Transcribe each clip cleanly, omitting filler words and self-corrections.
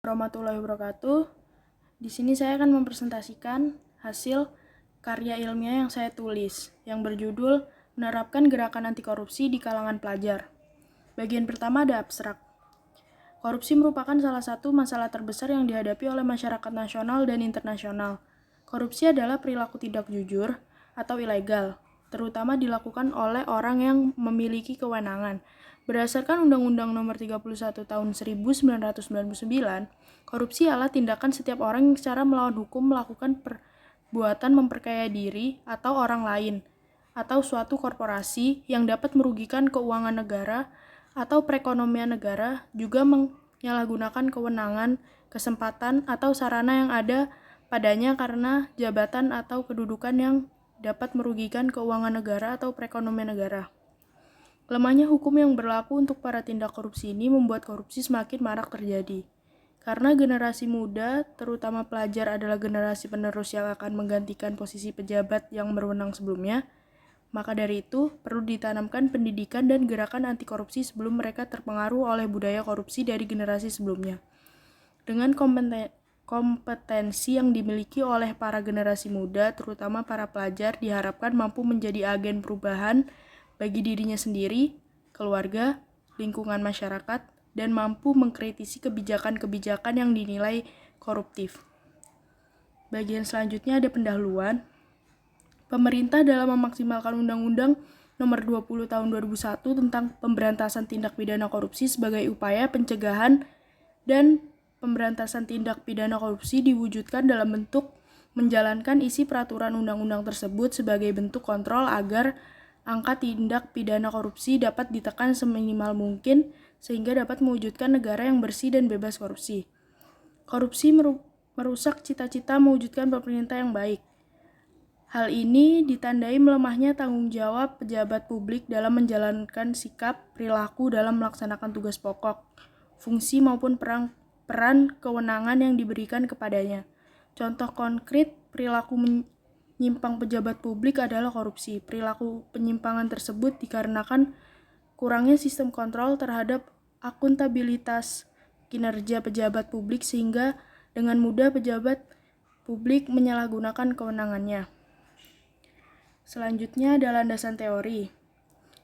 Warahmatullahi wabarakatuh. Di sini saya akan mempresentasikan hasil karya ilmiah yang saya tulis, yang berjudul Menerapkan Gerakan Anti Korupsi di Kalangan Pelajar. Bagian pertama ada abstrak. Korupsi merupakan salah satu masalah terbesar yang dihadapi oleh masyarakat nasional dan internasional. Korupsi adalah perilaku tidak jujur atau ilegal, terutama dilakukan oleh orang yang memiliki kewenangan. Berdasarkan Undang-Undang Nomor 31 Tahun 1999, korupsi adalah tindakan setiap orang yang secara melawan hukum melakukan perbuatan memperkaya diri atau orang lain, atau suatu korporasi yang dapat merugikan keuangan negara atau perekonomian negara, juga menyalahgunakan kewenangan, kesempatan, atau sarana yang ada padanya karena jabatan atau kedudukan yang dapat merugikan keuangan negara atau perekonomian negara. Lemahnya hukum yang berlaku untuk para tindak korupsi ini membuat korupsi semakin marak terjadi. Karena generasi muda, terutama pelajar, adalah generasi penerus yang akan menggantikan posisi pejabat yang berwenang sebelumnya, maka dari itu, perlu ditanamkan pendidikan dan gerakan anti korupsi sebelum mereka terpengaruh oleh budaya korupsi dari generasi sebelumnya. Dengan kompetensi yang dimiliki oleh para generasi muda, terutama para pelajar, diharapkan mampu menjadi agen perubahan bagi dirinya sendiri, keluarga, lingkungan masyarakat, dan mampu mengkritisi kebijakan-kebijakan yang dinilai koruptif. Bagian selanjutnya ada pendahuluan. Pemerintah dalam memaksimalkan Undang-Undang Nomor 20 Tahun 2001 tentang pemberantasan tindak pidana korupsi sebagai upaya pencegahan dan pemberantasan tindak pidana korupsi diwujudkan dalam bentuk menjalankan isi peraturan undang-undang tersebut sebagai bentuk kontrol agar angka tindak pidana korupsi dapat ditekan seminimal mungkin sehingga dapat mewujudkan negara yang bersih dan bebas korupsi. Korupsi merusak cita-cita mewujudkan pemerintah yang baik. Hal ini ditandai melemahnya tanggung jawab pejabat publik dalam menjalankan sikap, perilaku dalam melaksanakan tugas pokok, fungsi maupun peran kewenangan yang diberikan kepadanya. Contoh konkret perilaku menyimpang pejabat publik adalah korupsi. Perilaku penyimpangan tersebut dikarenakan kurangnya sistem kontrol terhadap akuntabilitas kinerja pejabat publik sehingga dengan mudah pejabat publik menyalahgunakan kewenangannya. Selanjutnya ada landasan teori.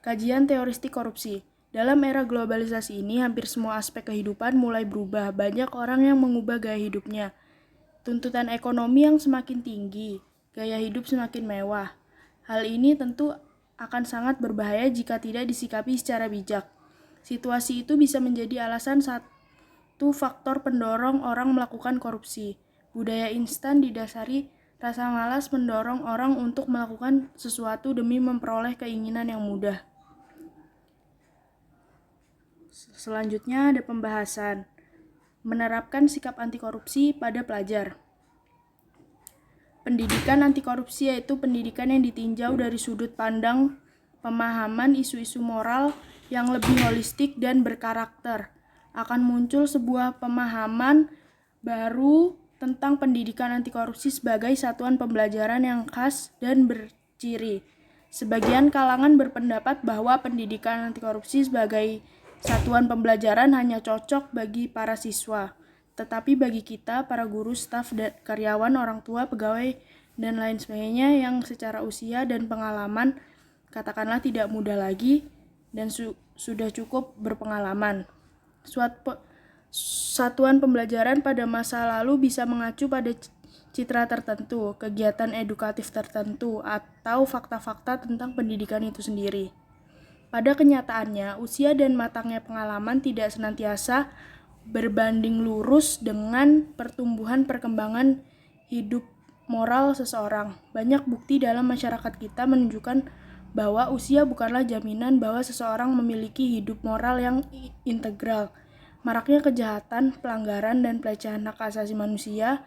Kajian teoristik korupsi. Dalam era globalisasi ini, hampir semua aspek kehidupan mulai berubah. Banyak orang yang mengubah gaya hidupnya. Tuntutan ekonomi yang semakin tinggi, gaya hidup semakin mewah. Hal ini tentu akan sangat berbahaya jika tidak disikapi secara bijak. Situasi itu bisa menjadi alasan satu faktor pendorong orang melakukan korupsi. Budaya instan didasari rasa malas mendorong orang untuk melakukan sesuatu demi memperoleh keinginan yang mudah. Selanjutnya ada pembahasan. Menerapkan sikap anti korupsi pada pelajar. Pendidikan anti korupsi yaitu pendidikan yang ditinjau dari sudut pandang pemahaman isu-isu moral yang lebih holistik dan berkarakter. Akan muncul sebuah pemahaman baru tentang pendidikan anti korupsi sebagai satuan pembelajaran yang khas dan berciri. Sebagian kalangan berpendapat bahwa pendidikan anti korupsi sebagai satuan pembelajaran hanya cocok bagi para siswa. Tetapi bagi kita, para guru, staf, dan karyawan, orang tua, pegawai, dan lain sebagainya yang secara usia dan pengalaman katakanlah tidak muda lagi dan sudah cukup berpengalaman. Satuan pembelajaran pada masa lalu bisa mengacu pada citra tertentu, kegiatan edukatif tertentu, atau fakta-fakta tentang pendidikan itu sendiri. Pada kenyataannya, usia dan matangnya pengalaman tidak senantiasa berbanding lurus dengan pertumbuhan perkembangan hidup moral seseorang. Banyak bukti dalam masyarakat kita menunjukkan bahwa usia bukanlah jaminan bahwa seseorang memiliki hidup moral yang integral. Maraknya kejahatan, pelanggaran, dan pelecehan hak asasi manusia,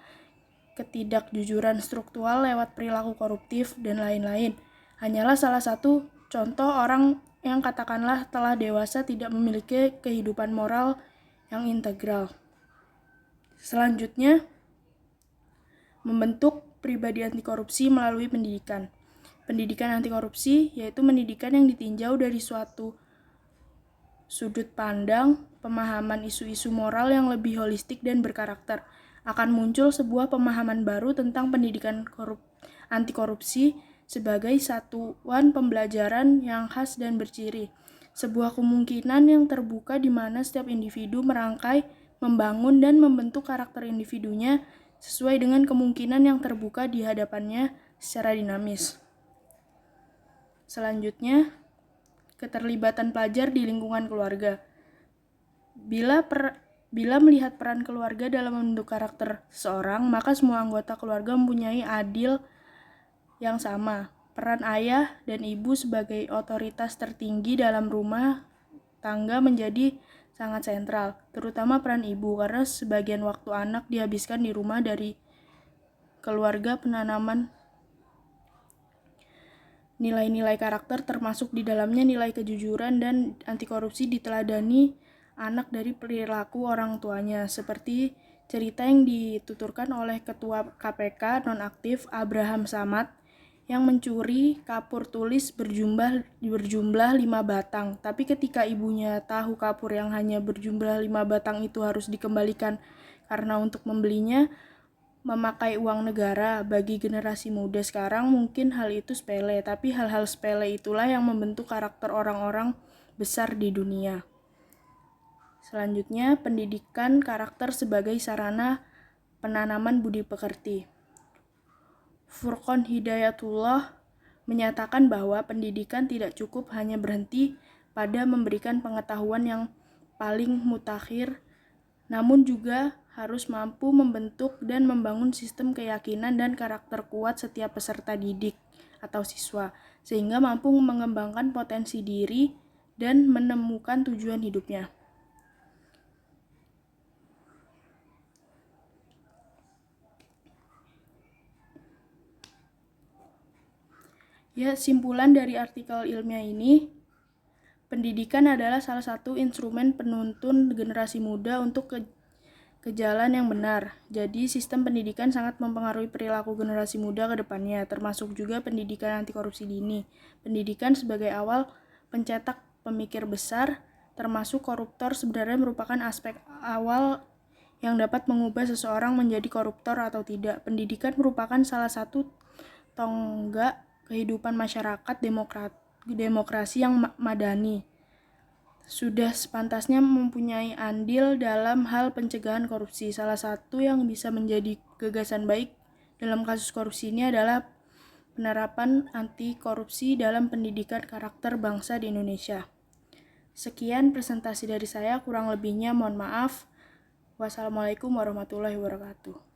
ketidakjujuran struktural lewat perilaku koruptif, dan lain-lain hanyalah salah satu contoh orang yang katakanlah telah dewasa tidak memiliki kehidupan moral yang integral. Selanjutnya, membentuk pribadi anti korupsi melalui pendidikan. Pendidikan anti korupsi yaitu pendidikan yang ditinjau dari suatu sudut pandang pemahaman isu-isu moral yang lebih holistik dan berkarakter. Akan muncul sebuah pemahaman baru tentang pendidikan anti korupsi sebagai satuan pembelajaran yang khas dan berciri. Sebuah kemungkinan yang terbuka di mana setiap individu merangkai, membangun, dan membentuk karakter individunya sesuai dengan kemungkinan yang terbuka di hadapannya secara dinamis. Selanjutnya, keterlibatan pelajar di lingkungan keluarga. Bila melihat peran keluarga dalam membentuk karakter seseorang, maka semua anggota keluarga mempunyai andil yang sama. Peran ayah dan ibu sebagai otoritas tertinggi dalam rumah tangga menjadi sangat sentral, terutama peran ibu, karena sebagian waktu anak dihabiskan di rumah. Dari keluarga, penanaman nilai-nilai karakter termasuk di dalamnya nilai kejujuran dan anti korupsi diteladani anak dari perilaku orang tuanya, seperti cerita yang dituturkan oleh Ketua KPK nonaktif Abraham Samad yang mencuri kapur tulis berjumlah 5 batang. Tapi ketika ibunya tahu kapur yang hanya berjumlah 5 batang itu harus dikembalikan karena untuk membelinya memakai uang negara. Bagi generasi muda sekarang mungkin hal itu sepele, tapi hal-hal sepele itulah yang membentuk karakter orang-orang besar di dunia. Selanjutnya, pendidikan karakter sebagai sarana penanaman budi pekerti. Furqon Hidayatullah menyatakan bahwa pendidikan tidak cukup hanya berhenti pada memberikan pengetahuan yang paling mutakhir, namun juga harus mampu membentuk dan membangun sistem keyakinan dan karakter kuat setiap peserta didik atau siswa, sehingga mampu mengembangkan potensi diri dan menemukan tujuan hidupnya. Ya, simpulan dari artikel ilmiah ini, pendidikan adalah salah satu instrumen penuntun generasi muda untuk ke jalan yang benar. Jadi, sistem pendidikan sangat mempengaruhi perilaku generasi muda ke depannya, termasuk juga pendidikan anti korupsi dini. Pendidikan sebagai awal pencetak pemikir besar, termasuk koruptor, sebenarnya merupakan aspek awal yang dapat mengubah seseorang menjadi koruptor atau tidak. Pendidikan merupakan salah satu tonggak kehidupan masyarakat demokrasi yang madani. Sudah sepantasnya mempunyai andil dalam hal pencegahan korupsi. Salah satu yang bisa menjadi gagasan baik dalam kasus korupsi ini adalah penerapan anti korupsi dalam pendidikan karakter bangsa di Indonesia. Sekian presentasi dari saya, kurang lebihnya mohon maaf. Wassalamualaikum warahmatullahi wabarakatuh.